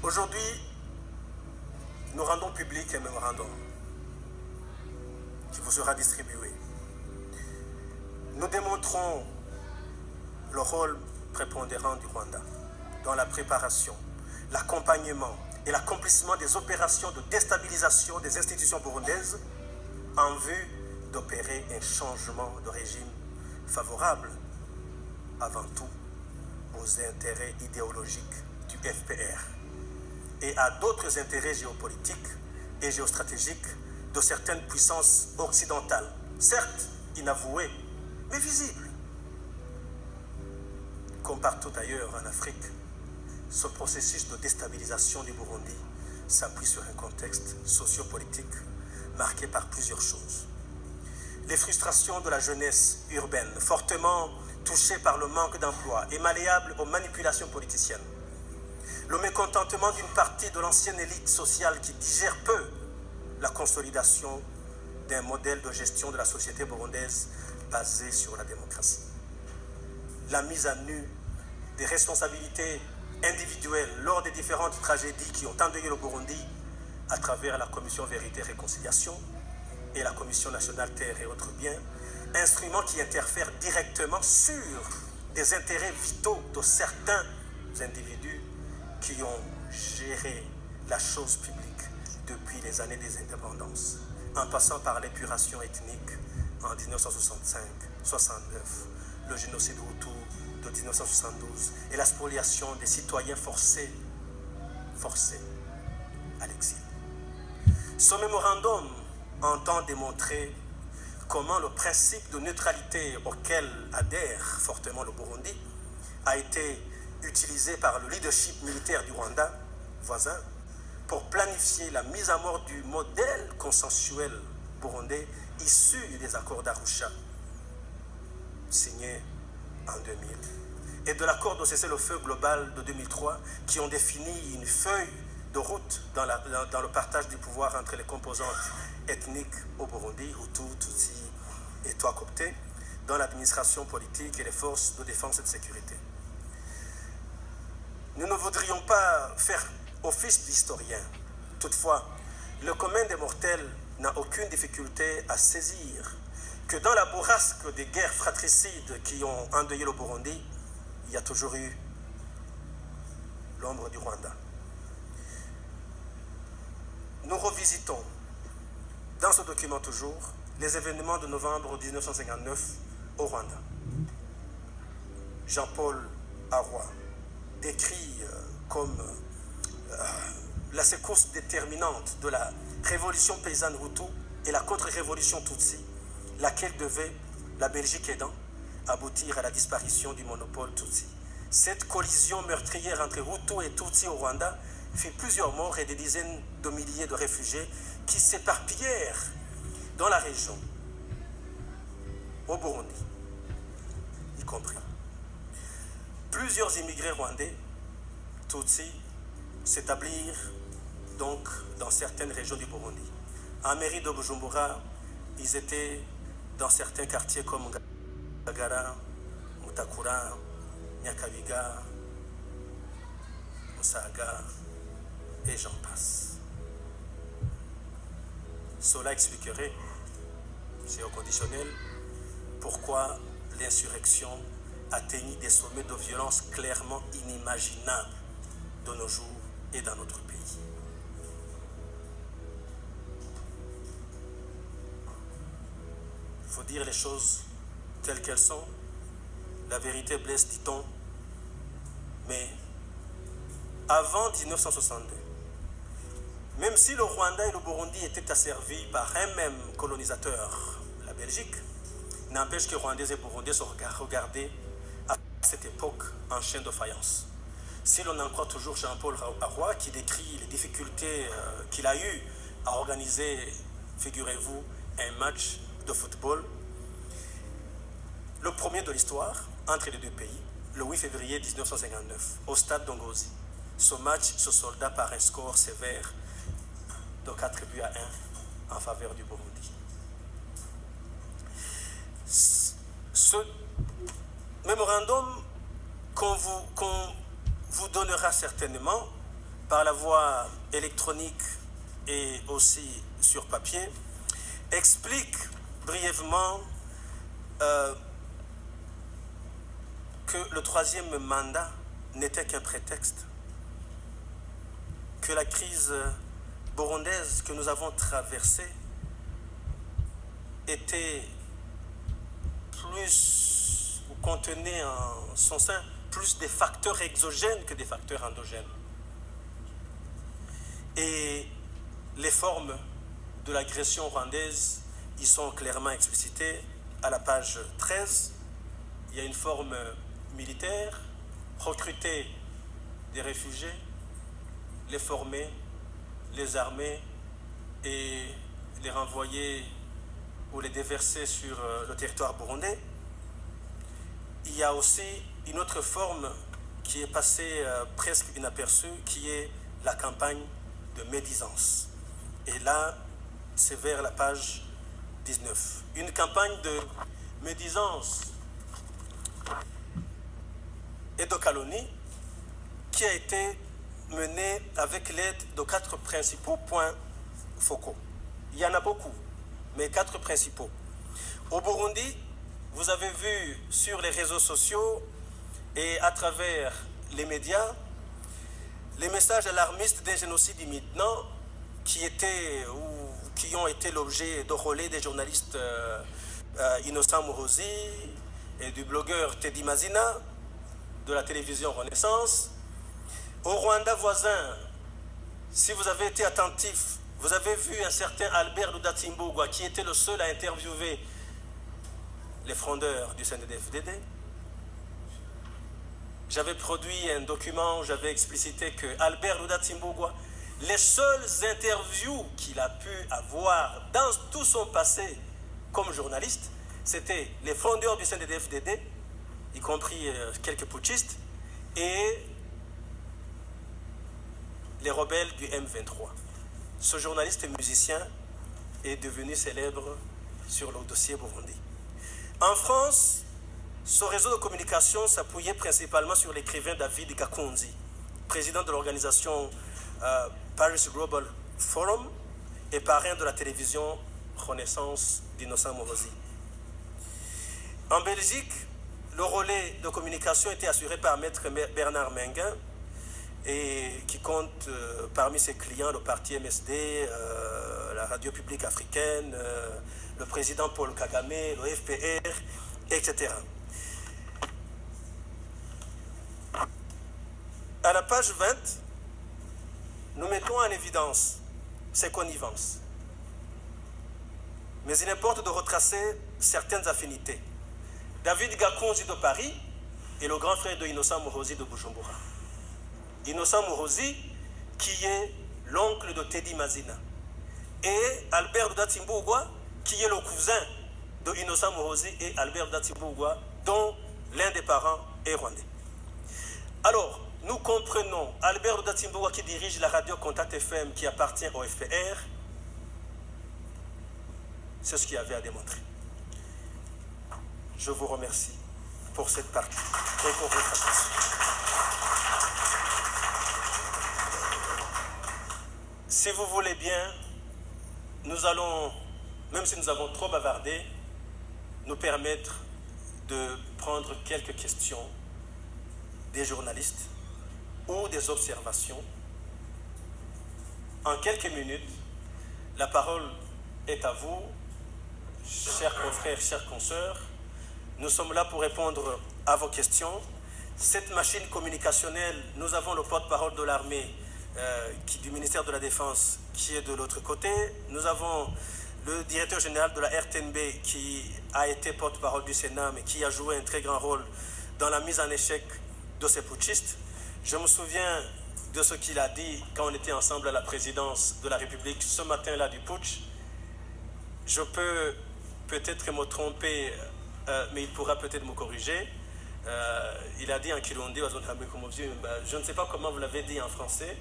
Aujourd'hui, nous rendons public un mémorandum qui vous sera distribué. Nous démontrons le rôle prépondérant du Rwanda dans la préparation, l'accompagnement et l'accomplissement des opérations de déstabilisation des institutions burundaises en vue d'opérer un changement de régime favorable avant tout aux intérêts idéologiques du FPR et à d'autres intérêts géopolitiques et géostratégiques de certaines puissances occidentales, certes inavouées, mais visibles. Comme partout ailleurs en Afrique, ce processus de déstabilisation du Burundi s'appuie sur un contexte sociopolitique marqué par plusieurs choses. Les frustrations de la jeunesse urbaine, fortement touchée par le manque d'emploi et malléable aux manipulations politiciennes. Le mécontentement d'une partie de l'ancienne élite sociale qui digère peu la consolidation d'un modèle de gestion de la société burundaise basé sur la démocratie. La mise à nu des responsabilités individuelles lors des différentes tragédies qui ont endeuillé le Burundi à travers la Commission Vérité et Réconciliation et la Commission nationale Terre et autres biens, instruments qui interfèrent directement sur des intérêts vitaux de certains individus qui ont géré la chose publique depuis les années des indépendances, en passant par l'épuration ethnique en 1965-69, le génocide Hutu de 1972 et la spoliation des citoyens forcés à l'exil. Ce mémorandum entend démontrer comment le principe de neutralité auquel adhère fortement le Burundi a été utilisé par le leadership militaire du Rwanda, voisin, pour planifier la mise à mort du modèle consensuel burundais issu des accords d'Arusha, signés en 2000, et de l'accord de cessez-le-feu global de 2003, qui ont défini une feuille de route dans le partage du pouvoir entre les composantes ethniques au Burundi, Hutu, Tutsi et Twakopté, dans l'administration politique et les forces de défense et de sécurité. Nous ne voudrions pas faire office d'historien. Toutefois, le commun des mortels n'a aucune difficulté à saisir que dans la bourrasque des guerres fratricides qui ont endeuillé le Burundi, il y a toujours eu l'ombre du Rwanda. Nous revisitons, dans ce document toujours, les événements de novembre 1959 au Rwanda. Jean-Paul Aroy décrit comme la séquence déterminante de la révolution paysanne Hutu et la contre-révolution Tutsi, laquelle devait, la Belgique aidant, aboutir à la disparition du monopole Tutsi. Cette collision meurtrière entre Hutu et Tutsi au Rwanda fit plusieurs morts et des dizaines de milliers de réfugiés qui s'éparpillèrent dans la région, au Burundi, y compris. Plusieurs immigrés rwandais, Tutsi, s'établirent donc dans certaines régions du Burundi. En mairie de Bujumbura, ils étaient dans certains quartiers comme Gagara, Mutakura, Nyakabiga, Musaga, et j'en passe. Cela expliquerait, c'est au conditionnel, pourquoi l'insurrection atteignit des sommets de violence clairement inimaginables de nos jours et dans notre pays. Il faut dire les choses telles qu'elles sont. La vérité blesse, dit-on. Mais avant 1962, même si le Rwanda et le Burundi étaient asservis par un même colonisateur, la Belgique, n'empêche que Rwandais et Burundais sont regardés à cette époque en chien de faïence. Si l'on en croit toujours Jean-Paul Aroy, qui décrit les difficultés qu'il a eues à organiser, figurez-vous, un match de football, le premier de l'histoire, entre les deux pays, le 8 février 1959, au stade d'Ongozi. Ce match se solda par un score sévère de 4 buts à 1 en faveur du Burundi. Ce mémorandum qu'on vous donnera certainement par la voie électronique et aussi sur papier, explique brièvement que le troisième mandat n'était qu'un prétexte, que la crise burundaise que nous avons traversée était plus, ou contenait en son sein plus des facteurs exogènes que des facteurs endogènes. Et les formes de l'agression rwandaise y sont clairement explicitées à la page 13. Il y a une forme militaire, recruter des réfugiés, les former, les armer et les renvoyer ou les déverser sur le territoire burundais. Il y a aussi une autre forme qui est passée presque inaperçue, qui est la campagne de médisance. Et là, c'est vers la page 19. Une campagne de médisance et de calomnie qui a été menée avec l'aide de 4 principaux points focaux. Il y en a beaucoup, mais 4 principaux. Au Burundi, vous avez vu sur les réseaux sociaux et à travers les médias les messages alarmistes d'un génocide imminent qui ont été l'objet de relais des journalistes Innocent Muhozi et du blogueur Teddy Mazina de la télévision Renaissance. Au Rwanda voisin, si vous avez été attentif, vous avez vu un certain Albert Ludatsimbugwa qui était le seul à interviewer les frondeurs du CNDD-FDD. J'avais produit un document où j'avais explicité que Albert Ludatsimbugwa, les seules interviews qu'il a pu avoir dans tout son passé comme journaliste, c'était les frondeurs du CNDD-FDD, y compris quelques putschistes, et les rebelles du M23. Ce journaliste et musicien est devenu célèbre sur le dossier Burundi. En France, ce réseau de communication s'appuyait principalement sur l'écrivain David Gakunzi, président de l'organisation Paris Global Forum et parrain de la télévision Renaissance d'Innocent Muhozi. En Belgique, le relais de communication était assuré par Maître Bernard Menguin, et qui compte parmi ses clients le parti MSD, la radio publique africaine, le président Paul Kagame, le FPR, etc. À la page 20, nous mettons en évidence ces connivences. Mais il importe de retracer certaines affinités. David Gakunzi de Paris est le grand frère de Innocent Muhozi de Bujumbura. Innocent Muhozi, qui est l'oncle de Teddy Mazina, et Albert Ludatsimbugwa, qui est le cousin de Innocent Muhozi et Albert Ludatsimbugwa, dont l'un des parents est rwandais. Alors, nous comprenons Albert Ludatsimbugwa qui dirige la radio Contact FM qui appartient au FPR. C'est ce qu'il y avait à démontrer. Je vous remercie pour cette partie et pour votre attention. Si vous voulez bien, nous allons, même si nous avons trop bavardé, nous permettre de prendre quelques questions des journalistes ou des observations. En quelques minutes, la parole est à vous, chers confrères, chers consoeurs. Nous sommes là pour répondre à vos questions. Cette machine communicationnelle, nous avons le porte-parole de l'armée du ministère de la Défense qui est de l'autre côté. Nous avons le directeur général de la RTNB qui a été porte-parole du Sénat mais qui a joué un très grand rôle dans la mise en échec de ces putschistes. Je me souviens de ce qu'il a dit quand on était ensemble à la présidence de la République ce matin-là du putsch. Je peux peut-être me tromper, mais il pourra peut-être me corriger. Il a dit en Kirundi, je ne sais pas comment vous l'avez dit en français,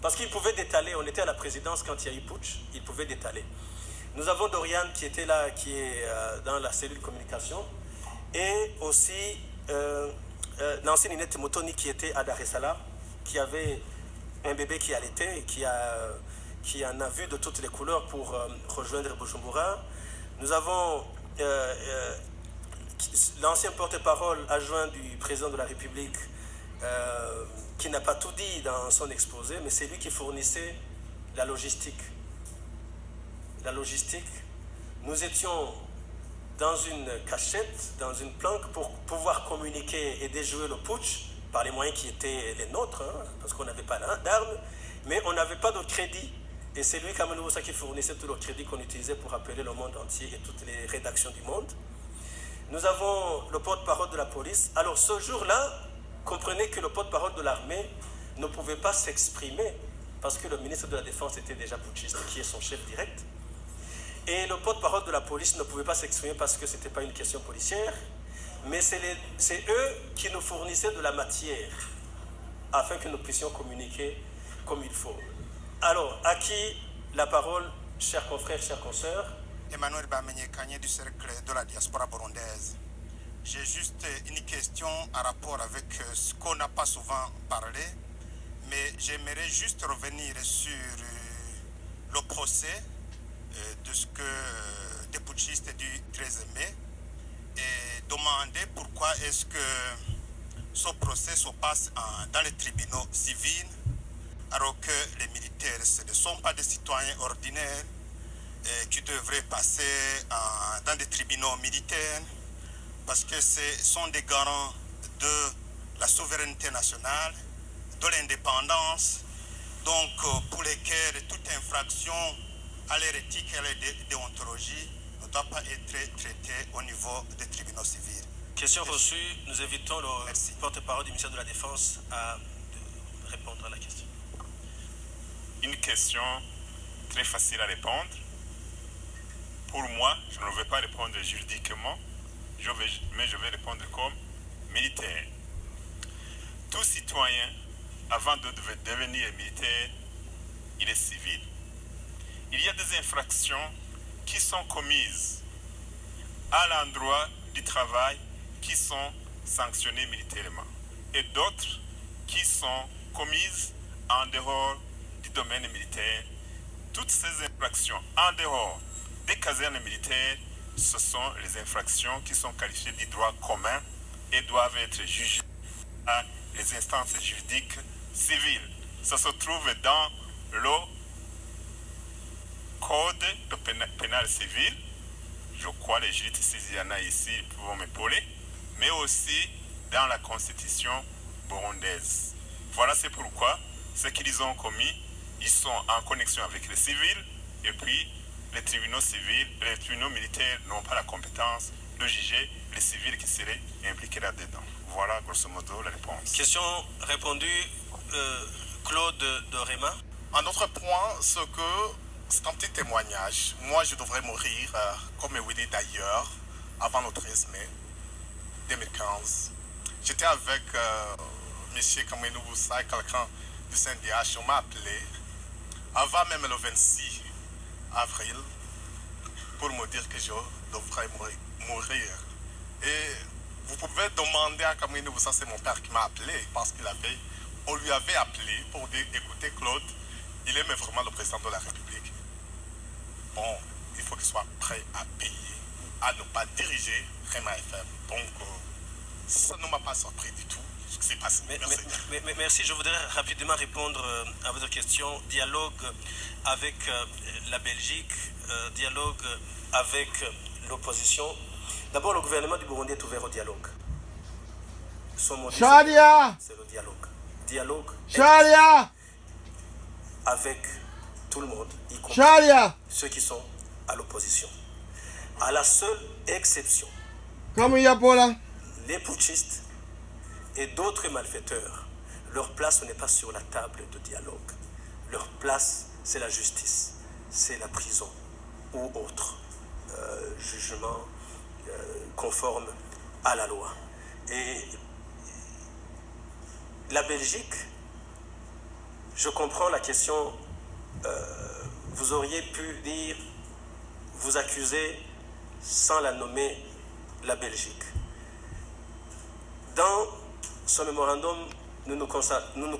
parce qu'il pouvait détaler. On était à la présidence quand il y a eu putsch, il pouvait détaler. Nous avons Dorian qui était là, qui est dans la cellule communication, et aussi Nancy Ninette Motoni qui était à Dar es Salaam, qui avait un bébé qui allaitait et qui en a vu de toutes les couleurs pour rejoindre Bujumbura. Nous avons l'ancien porte-parole adjoint du président de la République qui n'a pas tout dit dans son exposé, mais c'est lui qui fournissait la logistique. La logistique, nous étions dans une cachette, dans une planque pour pouvoir communiquer et déjouer le putsch par les moyens qui étaient les nôtres, hein, parce qu'on n'avait pas d'armes, mais on n'avait pas de crédit. Et c'est lui, Kamel Moussa, qui fournissait tout le crédit qu'on utilisait pour appeler le monde entier et toutes les rédactions du monde. Nous avons le porte-parole de la police. Alors ce jour-là, comprenez que le porte-parole de l'armée ne pouvait pas s'exprimer parce que le ministre de la Défense était déjà putschiste, qui est son chef direct. Et le porte-parole de la police ne pouvait pas s'exprimer parce que ce n'était pas une question policière, mais c'est eux qui nous fournissaient de la matière afin que nous puissions communiquer comme il faut. Alors, à qui la parole, chers confrères, chers consoeurs? Emmanuel Bamenye-Kanye du Cercle de la diaspora burundaise. J'ai juste une question en rapport avec ce qu'on n'a pas souvent parlé, mais j'aimerais juste revenir sur le procès de ce que des putschistes du 13 mai et demander pourquoi est-ce que ce procès se passe dans les tribunaux civils alors que les militaires ce ne sont pas des citoyens ordinaires qui devraient passer dans des tribunaux militaires parce que ce sont des garants de la souveraineté nationale, de l'indépendance, donc pour lesquels toute infraction à leur éthique et à leur déontologie ne doit pas être traitée au niveau des tribunaux civils. Question reçue, nous invitons le porte-parole du ministère de la Défense à répondre à la question. Une question très facile à répondre. Pour moi, je ne vais pas répondre juridiquement, mais je vais répondre comme militaire. Tout citoyen, avant de devenir militaire, il est civil. Il y a des infractions qui sont commises à l'endroit du travail qui sont sanctionnées militairement et d'autres qui sont commises en dehors du domaine militaire. Toutes ces infractions en dehors des casernes militaires, ce sont les infractions qui sont qualifiées du droit commun et doivent être jugées à les instances juridiques civiles. Ça se trouve dans le Code pénal civil. Je crois les juristes, s'il y en a ici, vont m'épauler, mais aussi dans la constitution burundaise. Voilà, c'est pourquoi ce qu'ils ont commis, ils sont en connexion avec les civils, et puis les tribunaux civils, les tribunaux militaires n'ont pas la compétence de juger les civils qui seraient impliqués là-dedans. Voilà, grosso modo, la réponse. Question répondue, Claude de Réma. Un autre point, c'est que c'est un petit témoignage. Moi, je devrais mourir, comme Willy d'ailleurs, avant le 13 mai 2015. J'étais avec M. Kamel Moussa, quelqu'un du CNDH. On m'a appelé avant même le 26 avril pour me dire que je devrais mourir. Et vous pouvez demander à Kamel Moussa, c'est mon père qui m'a appelé parce on lui avait appelé pour dire écoutez Claude, il aimait vraiment le président de la République. Bon, il faut qu'il soit prêt à payer, à ne pas diriger Réma FM. Donc, ça ne m'a pas surpris du tout ce qui s'est passé. Merci. Je voudrais rapidement répondre à votre question. Dialogue avec la Belgique, dialogue avec l'opposition. D'abord, le gouvernement du Burundi est ouvert au dialogue. Son mot c'est le dialogue. Dialogue avec tout le monde, y compris ceux qui sont à l'opposition. À la seule exception, les putschistes et d'autres malfaiteurs, leur place n'est pas sur la table de dialogue. Leur place, c'est la justice, c'est la prison ou autre jugement conforme à la loi. Et la Belgique, je comprends la question, vous auriez pu dire, vous accuser sans la nommer la Belgique. Dans ce mémorandum, nous nous consacrons